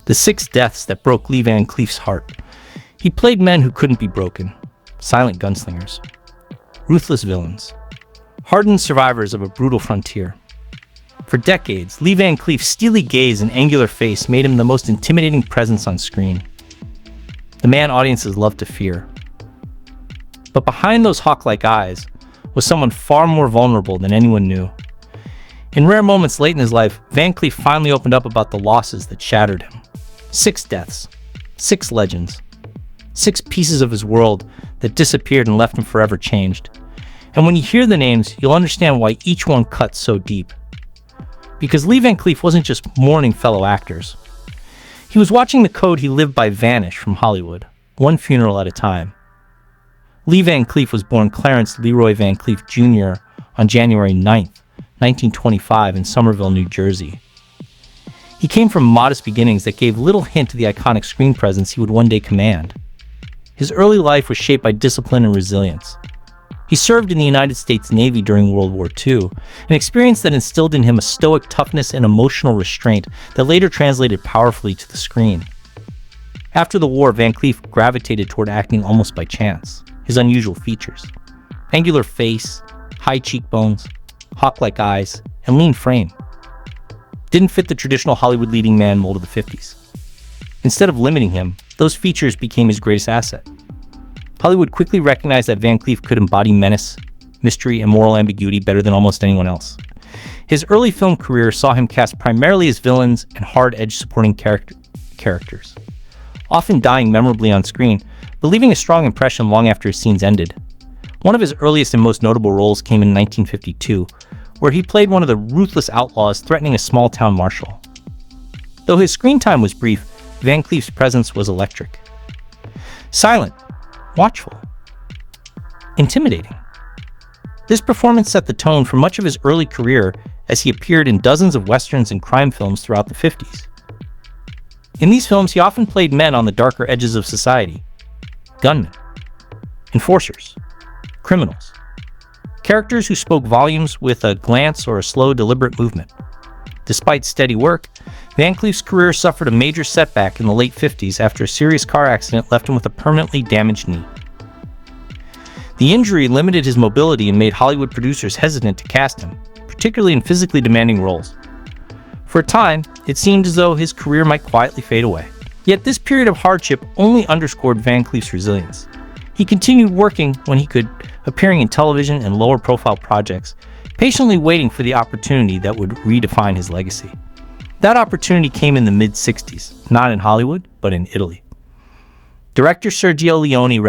the 6 deaths that broke Lee Van Cleef's heart. He played men who couldn't be broken, silent gunslingers, ruthless villains, hardened survivors of a brutal frontier. For decades, Lee Van Cleef's steely gaze and angular face made him the most intimidating presence on screen, the man audiences loved to fear. But behind those hawk-like eyes was someone far more vulnerable than anyone knew. In rare moments late in his life, Van Cleef finally opened up about the losses that shattered him. 6 deaths, 6 legends, 6 pieces of his world that disappeared and left him forever changed. And when you hear the names, you'll understand why each one cuts so deep. Because Lee Van Cleef wasn't just mourning fellow actors. He was watching the code he lived by vanish from Hollywood, one funeral at a time. Lee Van Cleef was born Clarence Leroy Van Cleef Jr. on January 9th, 1925 in Somerville, New Jersey. He came from modest beginnings that gave little hint to the iconic screen presence he would one day command. His early life was shaped by discipline and resilience. He served in the United States Navy during World War II, an experience that instilled in him a stoic toughness and emotional restraint that later translated powerfully to the screen. After the war, Van Cleef gravitated toward acting almost by chance. His unusual features: angular face, high cheekbones, hawk-like eyes, and lean frame didn't fit the traditional Hollywood leading man mold of the 50s. Instead of limiting him, those features became his greatest asset. Hollywood quickly recognized that Van Cleef could embody menace, mystery, and moral ambiguity better than almost anyone else. His early film career saw him cast primarily as villains and hard-edged supporting characters, often dying memorably on screen, but leaving a strong impression long after his scenes ended. One of his earliest and most notable roles came in 1952, where he played one of the ruthless outlaws threatening a small-town marshal. Though his screen time was brief, Van Cleef's presence was electric. Silent, watchful, intimidating. This performance set the tone for much of his early career as he appeared in dozens of westerns and crime films throughout the 50s. In these films, he often played men on the darker edges of society: gunmen, enforcers, criminals, characters who spoke volumes with a glance or a slow, deliberate movement. Despite steady work, Van Cleef's career suffered a major setback in the late 50s after a serious car accident left him with a permanently damaged knee. The injury limited his mobility and made Hollywood producers hesitant to cast him, particularly in physically demanding roles. For a time, it seemed as though his career might quietly fade away. Yet this period of hardship only underscored Van Cleef's resilience. He continued working when he could, appearing in television and lower-profile projects, patiently waiting for the opportunity that would redefine his legacy. That opportunity came in the mid-60s, not in Hollywood, but in Italy. Director Sergio Leone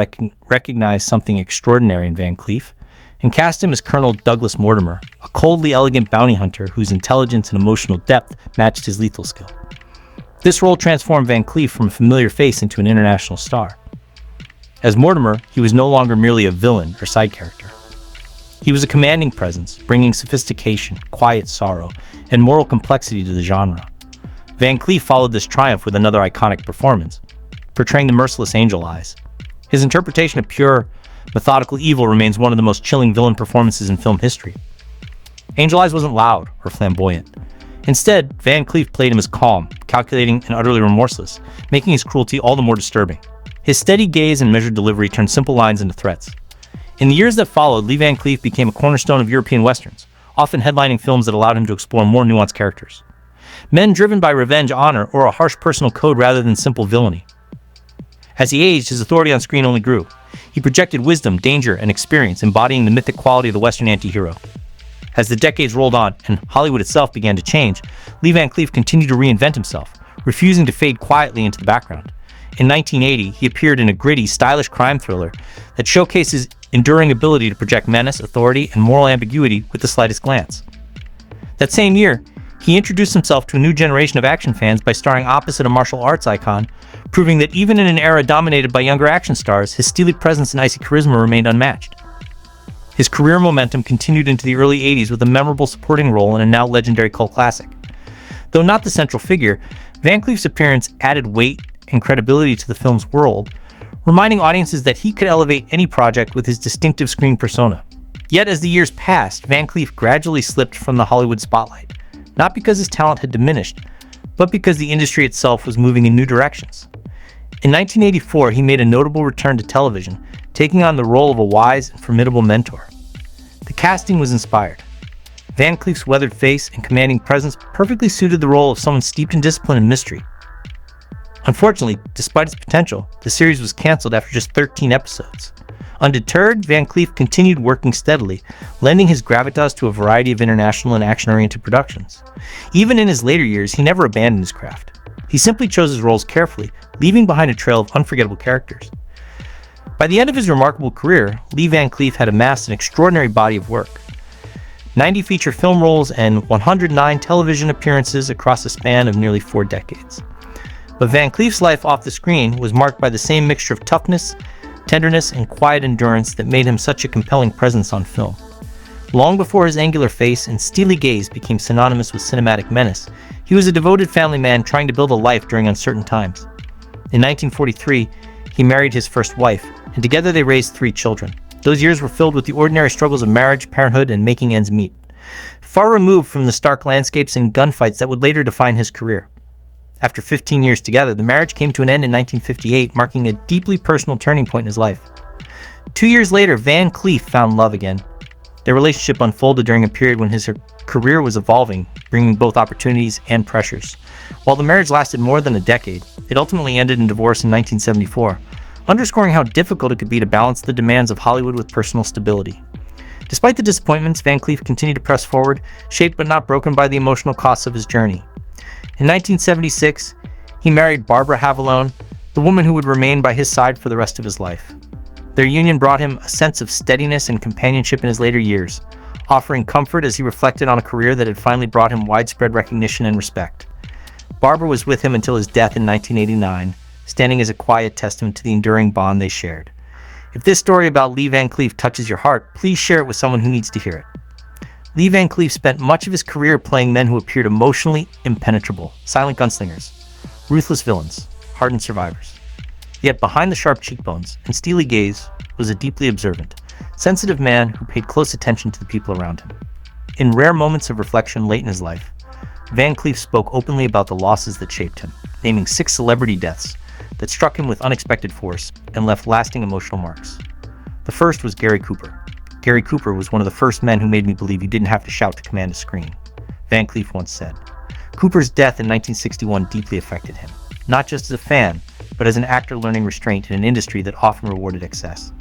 recognized something extraordinary in Van Cleef and cast him as Colonel Douglas Mortimer, a coldly elegant bounty hunter whose intelligence and emotional depth matched his lethal skill. This role transformed Van Cleef from a familiar face into an international star. As Mortimer, he was no longer merely a villain or side character. He was a commanding presence, bringing sophistication, quiet sorrow, and moral complexity to the genre. Van Cleef followed this triumph with another iconic performance, portraying the merciless Angel Eyes. His interpretation of pure, methodical evil remains one of the most chilling villain performances in film history. Angel Eyes wasn't loud or flamboyant. Instead, Van Cleef played him as calm, calculating, and utterly remorseless, making his cruelty all the more disturbing. His steady gaze and measured delivery turned simple lines into threats. In the years that followed, Lee Van Cleef became a cornerstone of European westerns, often headlining films that allowed him to explore more nuanced characters. Men driven by revenge, honor, or a harsh personal code rather than simple villainy. As he aged, his authority on screen only grew. He projected wisdom, danger, and experience, embodying the mythic quality of the Western anti-hero. As the decades rolled on and Hollywood itself began to change, Lee Van Cleef continued to reinvent himself, refusing to fade quietly into the background. In 1980, he appeared in a gritty, stylish crime thriller that showcases enduring ability to project menace, authority, and moral ambiguity with the slightest glance. That same year, he introduced himself to a new generation of action fans by starring opposite a martial arts icon, proving that even in an era dominated by younger action stars, his steely presence and icy charisma remained unmatched. His career momentum continued into the early 80s with a memorable supporting role in a now legendary cult classic. Though not the central figure, Van Cleef's appearance added weight and credibility to the film's world, reminding audiences that he could elevate any project with his distinctive screen persona. Yet as the years passed, Van Cleef gradually slipped from the Hollywood spotlight, not because his talent had diminished, but because the industry itself was moving in new directions. In 1984, he made a notable return to television, taking on the role of a wise and formidable mentor. The casting was inspired. Van Cleef's weathered face and commanding presence perfectly suited the role of someone steeped in discipline and mystery. Unfortunately, despite its potential, the series was canceled after just 13 episodes. Undeterred, Van Cleef continued working steadily, lending his gravitas to a variety of international and action-oriented productions. Even in his later years, he never abandoned his craft. He simply chose his roles carefully, leaving behind a trail of unforgettable characters. By the end of his remarkable career, Lee Van Cleef had amassed an extraordinary body of work. 90 feature film roles and 109 television appearances across a span of nearly 4 decades. But Van Cleef's life off the screen was marked by the same mixture of toughness, tenderness, and quiet endurance that made him such a compelling presence on film. Long before his angular face and steely gaze became synonymous with cinematic menace, he was a devoted family man trying to build a life during uncertain times. In 1943, he married his first wife, and together they raised 3 children. Those years were filled with the ordinary struggles of marriage, parenthood, and making ends meet, far removed from the stark landscapes and gunfights that would later define his career. After 15 years together, the marriage came to an end in 1958, marking a deeply personal turning point in his life. 2 years later, Van Cleef found love again. Their relationship unfolded during a period when his career was evolving, bringing both opportunities and pressures. While the marriage lasted more than a decade, it ultimately ended in divorce in 1974, underscoring how difficult it could be to balance the demands of Hollywood with personal stability. Despite the disappointments, Van Cleef continued to press forward, shaped but not broken by the emotional costs of his journey. In 1976, he married Barbara Havalone, the woman who would remain by his side for the rest of his life. Their union brought him a sense of steadiness and companionship in his later years, offering comfort as he reflected on a career that had finally brought him widespread recognition and respect. Barbara was with him until his death in 1989, standing as a quiet testament to the enduring bond they shared. If this story about Lee Van Cleef touches your heart, please share it with someone who needs to hear it. Lee Van Cleef spent much of his career playing men who appeared emotionally impenetrable, silent gunslingers, ruthless villains, hardened survivors. Yet behind the sharp cheekbones and steely gaze was a deeply observant, sensitive man who paid close attention to the people around him. In rare moments of reflection late in his life, Van Cleef spoke openly about the losses that shaped him, naming 6 celebrity deaths that struck him with unexpected force and left lasting emotional marks. The first was Gary Cooper. Gary Cooper was one of the first men who made me believe you didn't have to shout to command a screen, Van Cleef once said. Cooper's death in 1961 deeply affected him, not just as a fan, but as an actor learning restraint in an industry that often rewarded excess.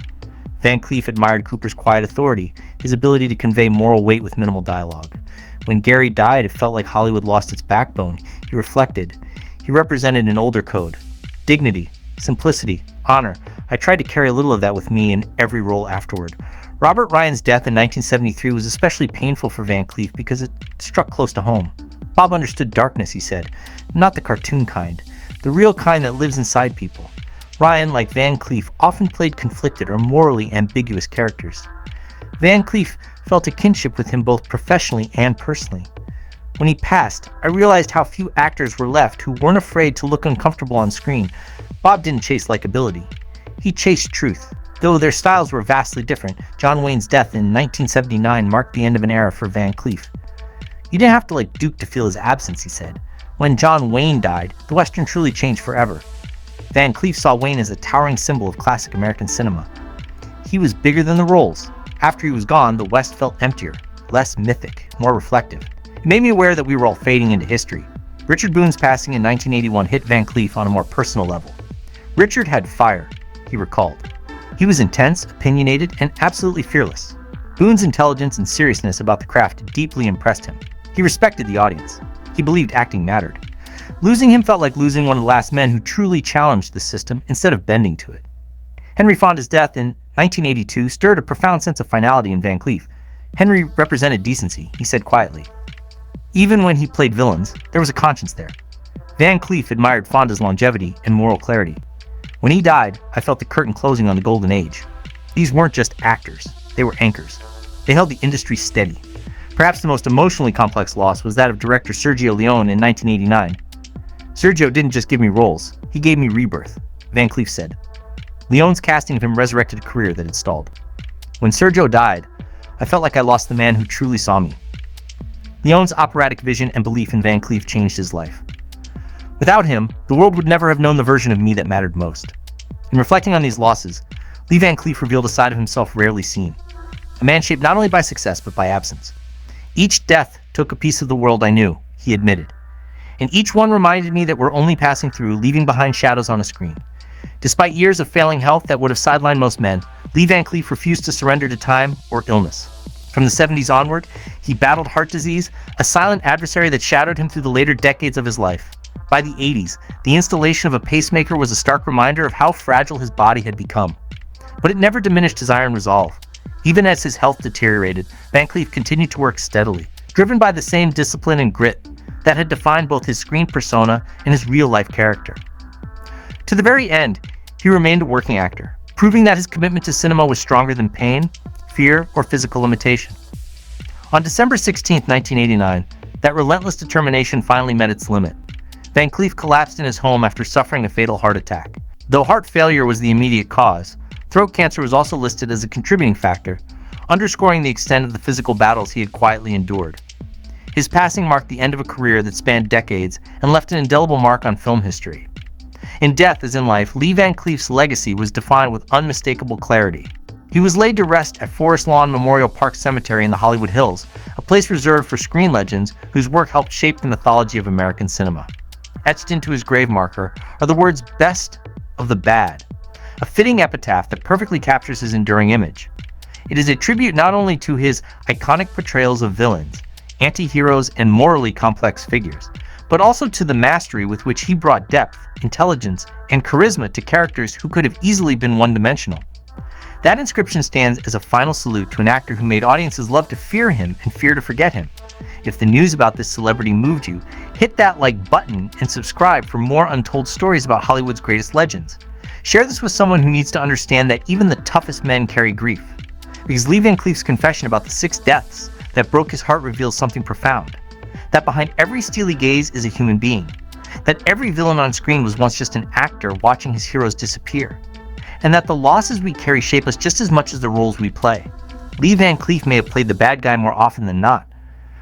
Van Cleef admired Cooper's quiet authority, his ability to convey moral weight with minimal dialogue. When Gary died, it felt like Hollywood lost its backbone. He reflected. He represented an older code. Dignity, simplicity, honor. I tried to carry a little of that with me in every role afterward. Robert Ryan's death in 1973 was especially painful for Van Cleef because it struck close to home. Bob understood darkness, he said, not the cartoon kind, the real kind that lives inside people. Ryan, like Van Cleef, often played conflicted or morally ambiguous characters. Van Cleef felt a kinship with him both professionally and personally. When he passed, I realized how few actors were left who weren't afraid to look uncomfortable on screen. Bob didn't chase likability. He chased truth. Though their styles were vastly different, John Wayne's death in 1979 marked the end of an era for Van Cleef. You didn't have to like Duke to feel his absence, he said. When John Wayne died, the Western truly changed forever. Van Cleef saw Wayne as a towering symbol of classic American cinema. He was bigger than the roles. After he was gone, the West felt emptier, less mythic, more reflective. It made me aware that we were all fading into history. Richard Boone's passing in 1981 hit Van Cleef on a more personal level. Richard had fire, he recalled. He was intense, opinionated, and absolutely fearless. Boone's intelligence and seriousness about the craft deeply impressed him. He respected the audience. He believed acting mattered. Losing him felt like losing one of the last men who truly challenged the system instead of bending to it. Henry Fonda's death in 1982 stirred a profound sense of finality in Van Cleef. Henry represented decency, he said quietly. Even when he played villains, there was a conscience there. Van Cleef admired Fonda's longevity and moral clarity. When he died, I felt the curtain closing on the golden age. These weren't just actors, they were anchors. They held the industry steady. Perhaps the most emotionally complex loss was that of director Sergio Leone in 1989. Sergio didn't just give me roles, he gave me rebirth, Van Cleef said. Leone's casting of him resurrected a career that had stalled. When Sergio died, I felt like I lost the man who truly saw me. Leone's operatic vision and belief in Van Cleef changed his life. Without him, the world would never have known the version of me that mattered most. In reflecting on these losses, Lee Van Cleef revealed a side of himself rarely seen. A man shaped not only by success, but by absence. Each death took a piece of the world I knew, he admitted. And each one reminded me that we're only passing through, leaving behind shadows on a screen. Despite years of failing health that would have sidelined most men, Lee Van Cleef refused to surrender to time or illness. From the 70s onward, he battled heart disease, a silent adversary that shadowed him through the later decades of his life. By the 80s, the installation of a pacemaker was a stark reminder of how fragile his body had become. But it never diminished his iron resolve. Even as his health deteriorated, Van Cleef continued to work steadily, driven by the same discipline and grit that had defined both his screen persona and his real-life character. To the very end, he remained a working actor, proving that his commitment to cinema was stronger than pain, fear, or physical limitation. On December 16, 1989, that relentless determination finally met its limit. Van Cleef collapsed in his home after suffering a fatal heart attack. Though heart failure was the immediate cause, throat cancer was also listed as a contributing factor, underscoring the extent of the physical battles he had quietly endured. His passing marked the end of a career that spanned decades and left an indelible mark on film history. In death as in life, Lee Van Cleef's legacy was defined with unmistakable clarity. He was laid to rest at Forest Lawn Memorial Park Cemetery in the Hollywood Hills, a place reserved for screen legends whose work helped shape the mythology of American cinema. Etched into his grave marker are the words "best of the bad," a fitting epitaph that perfectly captures his enduring image. It is a tribute not only to his iconic portrayals of villains, anti-heroes, and morally complex figures, but also to the mastery with which he brought depth, intelligence, and charisma to characters who could have easily been one-dimensional. That inscription stands as a final salute to an actor who made audiences love to fear him and fear to forget him. If the news about this celebrity moved you, hit that like button and subscribe for more untold stories about Hollywood's greatest legends. Share this with someone who needs to understand that even the toughest men carry grief. Because Lee Van Cleef's confession about the 6 deaths that broke his heart reveals something profound. That behind every steely gaze is a human being. That every villain on screen was once just an actor watching his heroes disappear. And that the losses we carry shape us just as much as the roles we play. Lee Van Cleef may have played the bad guy more often than not,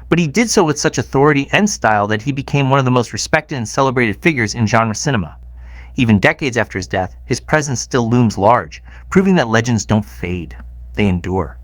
but he did so with such authority and style that he became one of the most respected and celebrated figures in genre cinema. Even decades after his death, his presence still looms large, proving that legends don't fade, they endure.